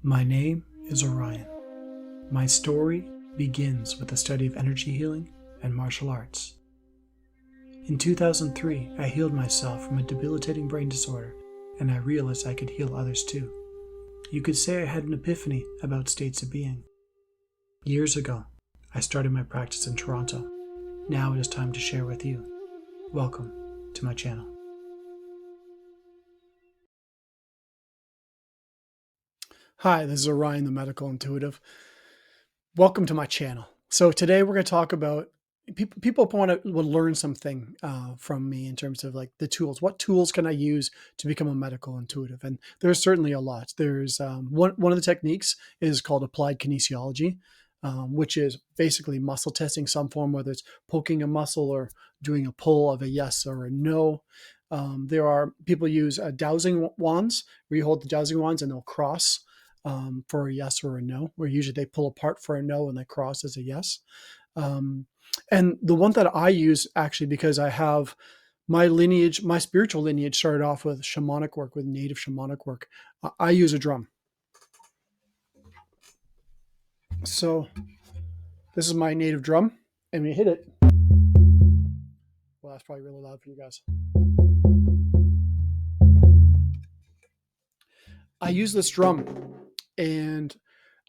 My name is Orion. My story begins with the study of energy healing and martial arts. In 2003, I healed myself from a debilitating brain disorder, and I realized I could heal others too. You could say I had an epiphany about states of being. Years ago, I started my practice in Toronto. Now it is time to share with you. Welcome to my channel. Hi, this is Orion, the Medical Intuitive. Welcome to my channel. So today we're going to talk about people want to learn something from me in terms of like the tools. What tools can I use to become a medical intuitive? And there's certainly a lot. There's one of the techniques is called applied kinesiology, which is basically muscle testing some form, whether it's poking a muscle or doing a pull of a yes or a no. There are people use dowsing wands, where you hold the dowsing wands and they'll cross for a yes or a no, where usually they pull apart for a no and they cross as a yes. And the one that I use actually, because I have my lineage, my spiritual lineage started off with shamanic work, with native shamanic work. I use a drum. So this is my native drum, and when you hit it, well, that's probably really loud for you guys. I use this drum and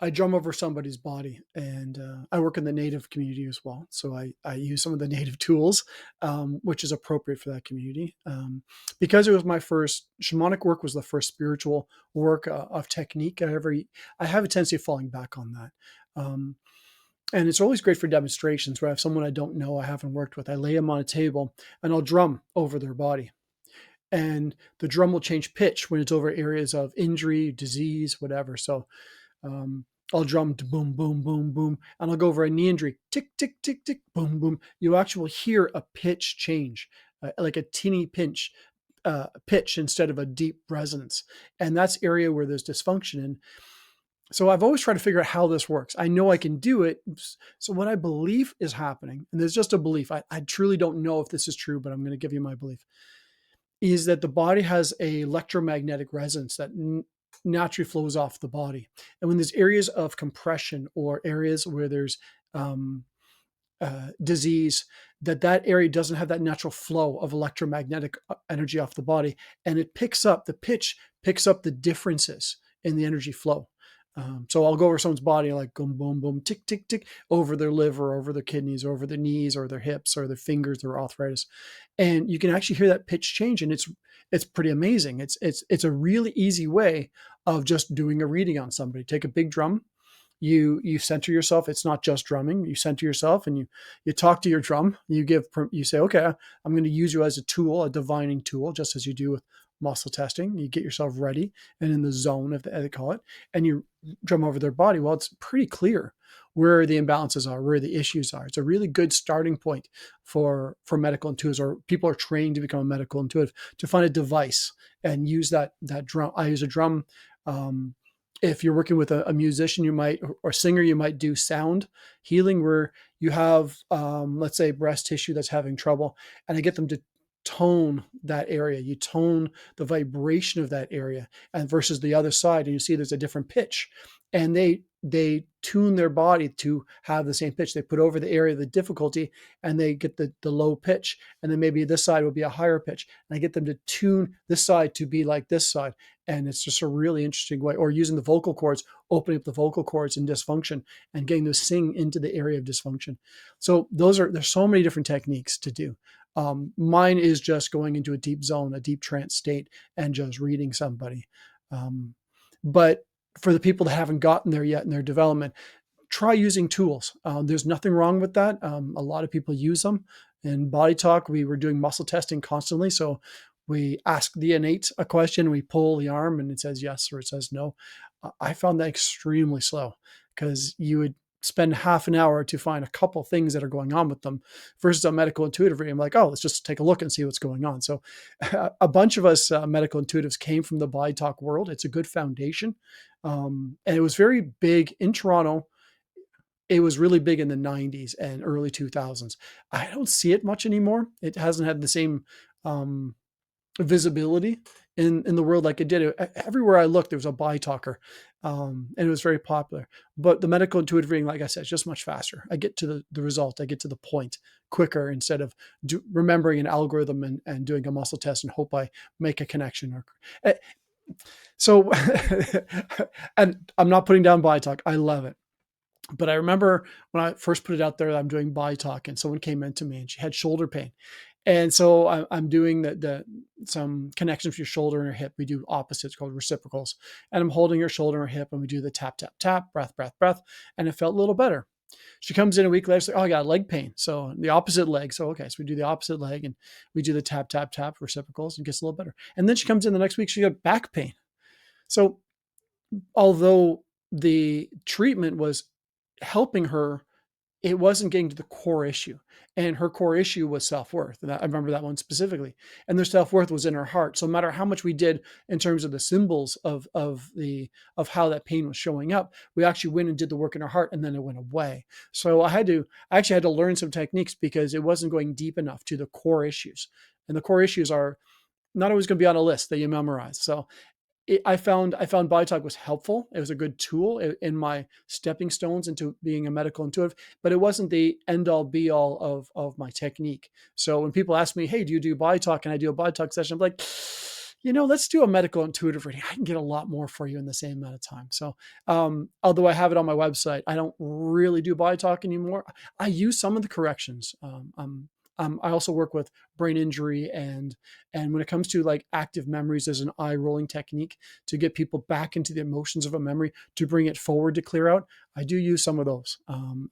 I drum over somebody's body, and I work in the native community as well. So I use some of the native tools, which is appropriate for that community. Because it was my first, shamanic work was the first spiritual work of technique I have a tendency of falling back on that. And it's always great for demonstrations where I have someone I don't know, I haven't worked with. I lay them on a table and I'll drum over their body. And the drum will change pitch when it's over areas of injury, disease, whatever. So I'll drum to boom, boom, boom, boom, and I'll go over a knee injury, tick, tick, tick, tick, boom, boom. You actually will hear a pitch change, like a teeny pitch instead of a deep resonance. And that's area where there's dysfunction. And so I've always tried to figure out how this works. I know I can do it. So what I believe is happening, and there's just a belief, I truly don't know if this is true, but I'm going to give you my belief, is that the body has a electromagnetic resonance that naturally flows off the body. And when there's areas of compression or areas where there's disease, that area doesn't have that natural flow of electromagnetic energy off the body. And it picks up, the pitch picks up the differences in the energy flow. So I'll go over someone's body like boom, boom, boom, tick, tick, tick, over their liver, over their kidneys, over their knees, or their hips, or their fingers, their arthritis, and you can actually hear that pitch change, and it's pretty amazing. It's a really easy way of just doing a reading on somebody. Take a big drum, you center yourself. It's not just drumming. You center yourself, and you talk to your drum. You say, okay, I'm going to use you as a tool, a divining tool, just as you do with muscle testing. You get yourself ready and in the zone, as they call it, and you drum over their body. Well, it's pretty clear where the imbalances are, where the issues are. It's a really good starting point for medical intuitives, or people are trained to become a medical intuitive, to find a device and use that drum. I use a drum. If you're working with a musician, or singer, you might do sound healing, where you have, let's say, breast tissue that's having trouble, and I get them to tone that area. You tone the vibration of that area, and versus the other side, and you see there's a different pitch, and they tune their body to have the same pitch. They put over the area of the difficulty, and they get the low pitch, and then maybe this side will be a higher pitch, and I get them to tune this side to be like this side. And it's just a really interesting way. Or using the vocal cords, opening up the vocal cords in dysfunction and getting those sing into the area of dysfunction. So there's so many different techniques to do. Mine is just going into a deep zone, a deep trance state, and just reading somebody. But for the people that haven't gotten there yet in their development, try using tools. There's nothing wrong with that. A lot of people use them. In Body Talk, we were doing muscle testing constantly. So we ask the innate a question, we pull the arm, and it says yes or it says no. I found that extremely slow, because you would spend half an hour to find a couple things that are going on with them, versus a medical intuitive reading. I'm like, oh, let's just take a look and see what's going on. So a bunch of us medical intuitives came from the Body Talk world. It's a good foundation. And it was very big in Toronto. It was really big in the 90s and early 2000s. I don't see it much anymore. It hasn't had the same visibility in the world like it did. Everywhere I looked, there was a Body Talker. and it was very popular. But the medical intuitive reading, like I said, is just much faster. I get to the result. I get to the point quicker instead of remembering an algorithm and doing a muscle test and hope I make a connection. So, and I'm not putting down body talk. I love it. But I remember when I first put it out there that I'm doing body talk, and someone came into me and she had shoulder pain. And so I'm doing some connections with your shoulder and your hip. We do opposites called reciprocals. And I'm holding her shoulder and her hip, and we do the tap, tap, tap, breath, breath, breath. And it felt a little better. She comes in a week later, she's like, oh, I got leg pain. So the opposite leg. So, okay, so we do the opposite leg and we do the tap, tap, tap reciprocals and gets a little better. And then she comes in the next week, she got back pain. So although the treatment was helping her, it wasn't getting to the core issue. And her core issue was self-worth. And I remember that one specifically. And their self-worth was in her heart. So no matter how much we did in terms of the symbols of how that pain was showing up, we actually went and did the work in her heart, and then it went away. So I actually had to learn some techniques because it wasn't going deep enough to the core issues. And the core issues are not always going to be on a list that you memorize. So I found body talk was helpful. It was a good tool in my stepping stones into being a medical intuitive, but it wasn't the end all be all of my technique. So when people ask me, hey, do you do body talk? And I do a body talk session, I'm like, let's do a medical intuitive reading. I can get a lot more for you in the same amount of time. So although I have it on my website, I don't really do body talk anymore. I use some of the corrections. I also work with brain injury and when it comes to like active memories, there's an eye rolling technique to get people back into the emotions of a memory to bring it forward to clear out. I do use some of those.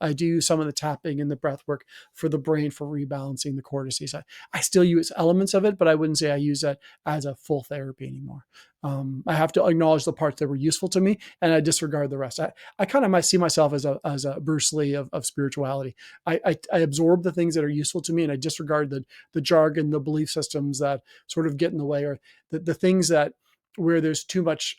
I do use some of the tapping and the breath work for the brain for rebalancing the cortices. I still use elements of it, but I wouldn't say I use that as a full therapy anymore. I have to acknowledge the parts that were useful to me, and I disregard the rest. I kind of might see myself as a Bruce Lee of spirituality. I absorb the things that are useful to me, and I disregard the jargon, the belief systems that sort of get in the way, or the things that where there's too much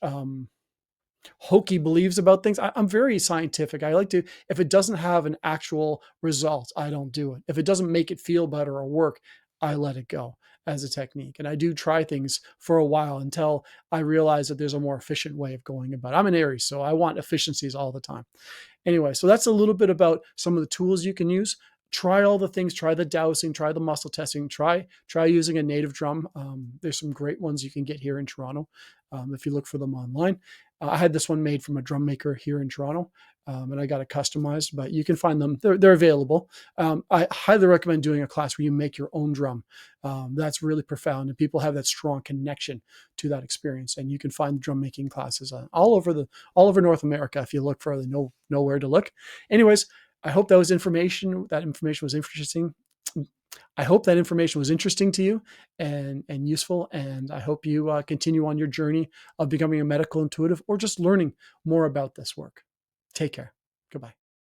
hokey beliefs about things. I'm very scientific. I like to, if it doesn't have an actual result, I don't do it. If it doesn't make it feel better or work, I let it go as a technique. And I do try things for a while until I realize that there's a more efficient way of going about it. I'm an Aries, so I want efficiencies all the time. Anyway, so that's a little bit about some of the tools you can use. Try all the things, try the dowsing, try the muscle testing, try using a native drum. There's some great ones you can get here in Toronto if you look for them online. I had this one made from a drum maker here in Toronto, and I got it customized, but you can find them. They're available. I highly recommend doing a class where you make your own drum. That's really profound, and people have that strong connection to that experience. And you can find drum making classes all over North America if you look for it. Know where to look. Anyways, I hope that information was interesting. I hope that information was interesting to you and useful. And I hope you continue on your journey of becoming a medical intuitive or just learning more about this work. Take care. Goodbye.